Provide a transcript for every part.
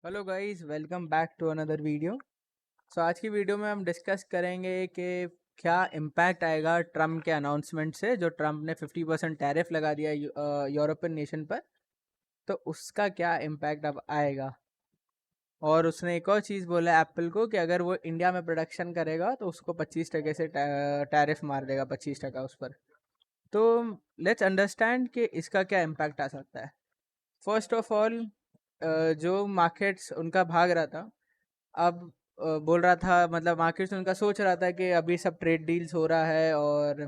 Hello guys, welcome back to another video. आज की video में हम डिस्कस करेंगे कि क्या इम्पैक्ट आएगा ट्रम्प के अनाउंसमेंट से, जो ट्रम्प ने 50% टैरिफ लगा दिया यूरोपियन नेशन पर। तो उसका क्या इम्पैक्ट अब आएगा। और उसने एक और चीज़ बोला एप्पल को कि अगर वो इंडिया में प्रोडक्शन करेगा तो उसको 25% से टैरिफ मार देगा, 25% उस पर। तो लेट्स अंडरस्टैंड कि इसका क्या इम्पैक्ट आ सकता है। फर्स्ट ऑफ ऑल, जो मार्केट्स उनका भाग रहा था, अब बोल रहा था, मतलब मार्केट्स उनका सोच रहा था कि अभी सब ट्रेड डील्स हो रहा है और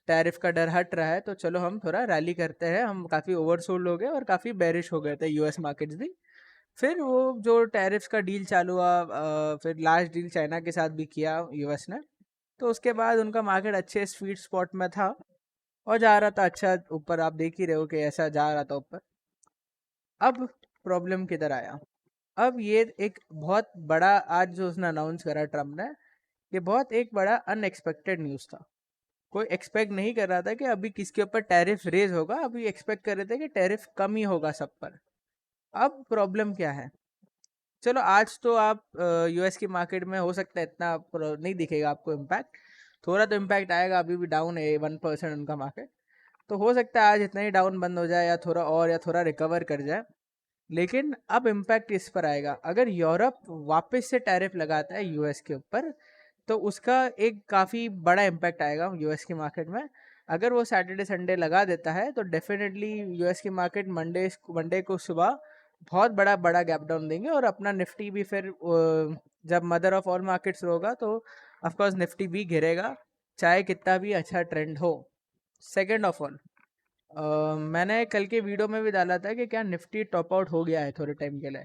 टैरिफ का डर हट रहा है, तो चलो हम थोड़ा रैली करते हैं। हम काफ़ी ओवरसोल्ड हो गए और काफ़ी बेरिश हो गए थे यूएस मार्केट्स भी। फिर वो जो टैरिफ्स का डील चालू हुआ, फिर लास्ट डील चाइना के साथ भी किया यूएस ने। तो उसके बाद उनका मार्केट अच्छे स्वीट स्पॉट में था और जा रहा था अच्छा ऊपर। आप देख ही रहे हो कि ऐसा जा रहा था ऊपर। अब प्रॉब्लम किधर आया। अब ये एक बहुत बड़ा, आज जो उसने अनाउंस करा ट्रम्प ने, ये बहुत एक बड़ा अनएक्सपेक्टेड न्यूज़ था। कोई एक्सपेक्ट नहीं कर रहा था कि अभी किसके ऊपर टैरिफ रेज होगा। अभी एक्सपेक्ट कर रहे थे कि टैरिफ कम ही होगा सब पर। अब प्रॉब्लम क्या है। चलो, आज तो आप यूएस की मार्केट में हो सकता है इतना नहीं दिखेगा आपको इम्पैक्ट। थोड़ा तो इम्पैक्ट आएगा, अभी भी डाउन है 1% उनका मार्केट। तो हो सकता है आज इतना ही डाउन बंद हो जाए, या थोड़ा रिकवर कर जाए। लेकिन अब इम्पैक्ट इस पर आएगा, अगर यूरोप वापस से टैरिफ लगाता है यूएस के ऊपर, तो उसका एक काफ़ी बड़ा इम्पैक्ट आएगा यूएस की मार्केट में। अगर वो सैटरडे संडे लगा देता है तो डेफिनेटली यूएस की मार्केट मंडे को सुबह बहुत बड़ा बड़ा गैप डाउन देंगे, और अपना निफ्टी भी फिर जब मदर ऑफ ऑल मार्केट्स होगा तो ऑफकोर्स निफ्टी भी गिरेगा, चाहे कितना भी अच्छा ट्रेंड हो। सेकेंड ऑफ ऑल, मैंने कल के वीडियो में भी डाला था कि क्या निफ्टी टॉप आउट हो गया है थोड़े टाइम के लिए,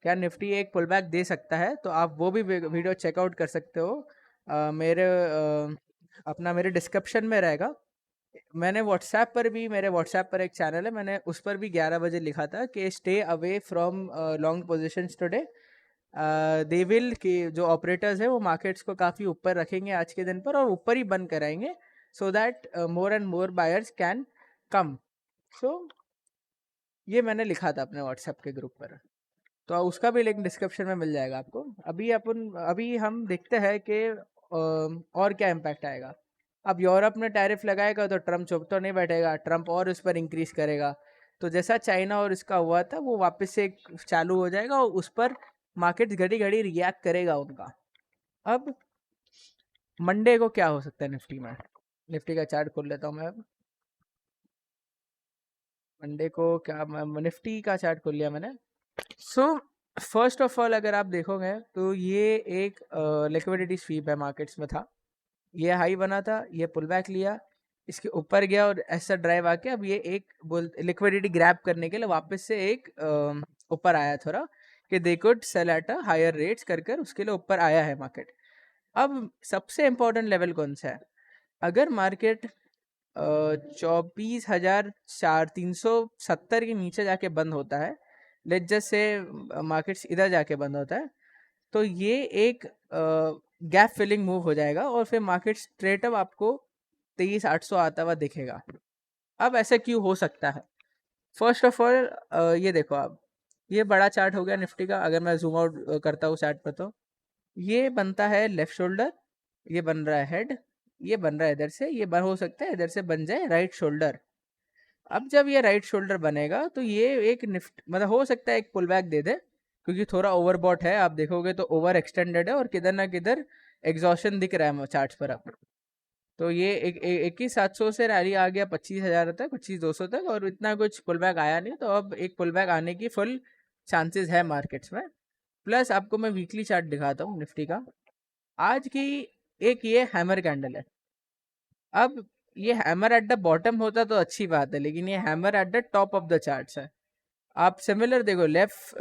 क्या निफ्टी एक पुल बैक दे सकता है। तो आप वो भी वीडियो चेकआउट कर सकते हो। मेरे डिस्क्रिप्शन में रहेगा। मैंने व्हाट्सएप पर भी, मेरे व्हाट्सएप पर एक चैनल है, मैंने उस पर भी 11 बजे लिखा था कि stay away from long positions today. They will, कि जो ऑपरेटर्स है वो मार्केट्स को काफ़ी ऊपर रखेंगे आज के दिन पर और ऊपर ही बंद कराएंगे, so that more and more buyers can come. So ये मैंने लिखा था अपने व्हाट्सएप के ग्रुप पर। तो उसका भी लिंक डिस्क्रिप्शन में मिल जाएगा आपको। अभी हम देखते हैं कि और क्या इम्पैक्ट आएगा। अब यूरोप ने टैरिफ लगाएगा तो ट्रम्प चुप तो नहीं बैठेगा, ट्रम्प और उस पर इंक्रीज करेगा। तो जैसा चाइना और इसका हुआ था वो वापस से चालू हो जाएगा और उस पर मार्केट घड़ी घड़ी रिएक्ट करेगा उनका। अब मंडे को क्या हो सकता है निफ्टी में। निफ्टी का चार्ट खोल लेता हूँ मैं अब। मंडे को क्या, निफ्टी का चार्ट खोल लिया मैंने। सो फर्स्ट ऑफ ऑल, अगर आप देखोगे तो ये एक लिक्विडिटी स्वीप है, मार्केट्स में था। ये हाई बना था, ये पुल बैक लिया, इसके ऊपर गया और ऐसा ड्राइव आके अब ये एक लिक्विडिटी ग्रैब करने के लिए वापस से एक ऊपर आया थोड़ा, कि they could sell at a higher rates कर कर उसके लिए ऊपर आया है मार्केट। अब सबसे इम्पोर्टेंट लेवल कौन सा है। अगर मार्केट 24,400 370 के नीचे जाके बंद होता है, लेट जस्ट से मार्केट्स इधर जाके बंद होता है, तो ये एक गैप फिलिंग मूव हो जाएगा और फिर मार्केट स्ट्रेट अप आपको 23,800 आता हुआ दिखेगा। अब ऐसा क्यों हो सकता है। फर्स्ट ऑफ ऑल, ये देखो आप, ये बड़ा चार्ट हो गया निफ्टी का। अगर मैं जूम आउट करता हूँ चार्ट पर, तो ये बनता है लेफ्ट शोल्डर, ये बन रहा है हेड, ये बन रहा है इधर से, हो सकता है इधर से बन जाए राइट शोल्डर। अब जब ये राइट शोल्डर बनेगा तो ये एक निफ्ट, मतलब हो सकता है एक पुल बैक दे दे, क्योंकि थोड़ा ओवरबॉट है। आप देखोगे तो ओवर एक्सटेंडेड है और किधर ना किधर एग्जॉशन दिख रहा है चार्ट्स पर आप। तो ये 21,700 से रैली आ गया 25,000 तक, 25,200 तक, और इतना कुछ पुल बैक आया नहीं। तो अब एक पुल बैक आने की फुल चांसेस है मार्केट्स में। प्लस आपको मैं वीकली चार्ट दिखाता हूँ निफ्टी का। आज की एक ये हैमर कैंडल है। अब ये हैमर एट द बॉटम होता तो अच्छी बात है, लेकिन ये hammer at the top of the charts है। आप सिमिलर देखो,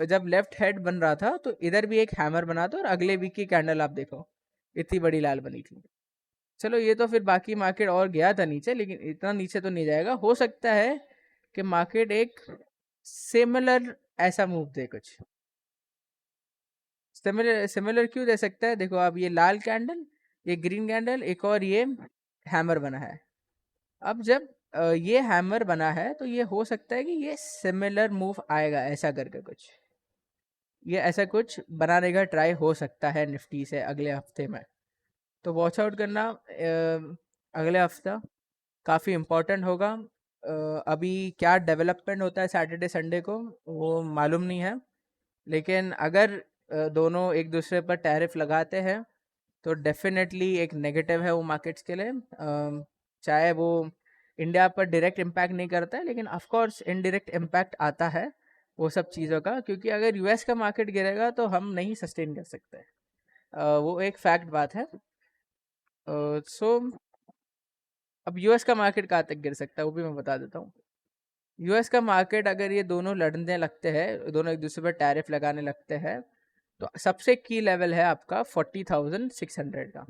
जब लेफ्ट हेड बन रहा था तो इधर भी एक हैमर बना था, और अगले वीक की कैंडल आप देखो, इतनी बड़ी लाल बनी थी। चलो, ये तो फिर बाकी मार्केट और गया था नीचे, लेकिन इतना नीचे तो नहीं जाएगा। हो सकता है कि मार्केट एक सिमिलर ऐसा मूव दे कुछ। सिमिलर सिमिलर क्यों दे सकता है, देखो आप, ये लाल कैंडल, ये ग्रीन कैंडल, एक और ये हैमर बना है। अब जब ये हैमर बना है तो ये हो सकता है कि ये सिमिलर मूव आएगा ऐसा करके कुछ। ये ऐसा कुछ बनाने का ट्राई हो सकता है निफ्टी से अगले हफ्ते में। तो वॉच आउट करना अगले हफ्ता काफ़ी इम्पोर्टेंट होगा। अभी क्या डेवलपमेंट होता है सैटरडे संडे को वो मालूम नहीं है, लेकिन अगर दोनों एक दूसरे पर टैरिफ लगाते हैं तो डेफिनेटली एक नेगेटिव है वो मार्केट्स के लिए। चाहे वो इंडिया पर डायरेक्ट इम्पैक्ट नहीं करता है, लेकिन ऑफ कोर्स इनडायरेक्ट इम्पैक्ट आता है वो सब चीज़ों का, क्योंकि अगर यूएस का मार्केट गिरेगा तो हम नहीं सस्टेन कर सकते। वो एक फैक्ट बात है। सो अब यूएस का मार्केट कहाँ तक गिर सकता है वो भी मैं बता देता हूँ। यूएस का मार्केट अगर ये दोनों लड़ने लगते हैं, दोनों एक दूसरे पर टैरिफ लगाने लगते हैं, तो सबसे की लेवल है आपका 40,600 का।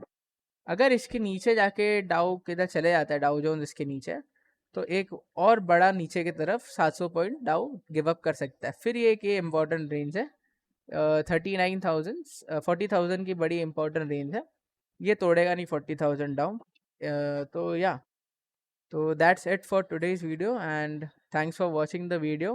अगर इसके नीचे जाके डाउ किधर चले जाता है, डाउ जोन्स इसके नीचे, तो एक और बड़ा नीचे की तरफ 700 पॉइंट डाउ गिव अप कर सकता है। फिर ये एक ये इम्पोर्टेंट रेंज है 39,000 40,000 की बड़ी इंपॉर्टेंट रेंज है। ये तोड़ेगा नहीं 40,000 डाउन। तो या तो that's it for today's video, and thanks for watching the video.